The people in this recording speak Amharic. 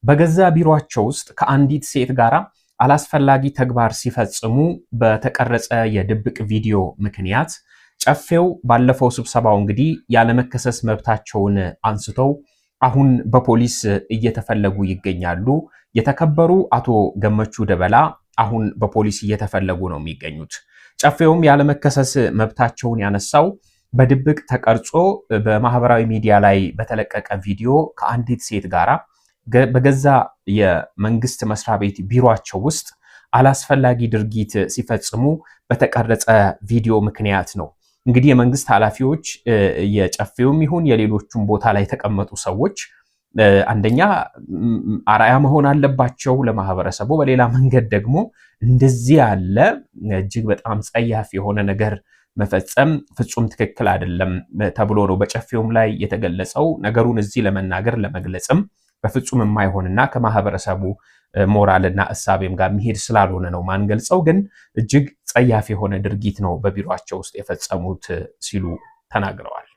በገዛ ቢሮአቸው ውስጥ ከአንዲት ሴት ጋር አላስፈላጊ ተግባር ሲፈጽሙ በተቀረጸ የድብቅ ቪዲዮ ምክንያት ጨፌው ባለፈው ስብሰባው እንግዲህ ያለመከሰስ መብታቸውን አንስተው አሁን በፖሊስ እየተፈለጉ ይገኛሉ። የተከበሩ አቶ ገመቹ ደበላ አሁን በፖሊስ እየተፈለጉ ነው የሚገኙት። ጨፌውም ያለመከሰስ መብታቸውን ያነሳው በድብቅ ተቀርጾ በማህበራዊ ሚዲያ ላይ በተለቀቀ ቪዲዮ ከአንዲት ሴት ጋራ በገዛ የመንግስት መስሪያ ቤት ቢሮአቸው ውስጥ አላስፈላጊ ድርጊት ሲፈጽሙ በተቀረጸ ቪዲዮ ምክንያት ነው። እንግዲህ የመንግስት ኃላፊዎች የጨፌውም ይሁን የሌሎቹም ቦታ ላይ የተቀመጡ ሰዎች አንደኛ አራያ መሆን አለባቸው ለማህበረሰቡ፣ በሌላ መንገድ ደግሞ እንደዚህ ያለ እጅግ በጣም ጸያፍ የሆነ ነገር መፈጸም ፍጹም ትክክል አይደለም ተብሎ ነው በጨፌውም ላይ የተገለጸው። ነገሩን እዚህ ለመናገር ለመግለጽም በፍጹም የማይሆንና ከማህበረሰቡ ሞራልና እሳቤም ጋር መሄድ ስላልሆነ ነው ማንገልጸው። ግን እጅግ ጸያፍ የሆነ ድርጊት ነው በቢሮአቸው ውስጥ የፈጸሙት ሲሉ ተናግረዋል።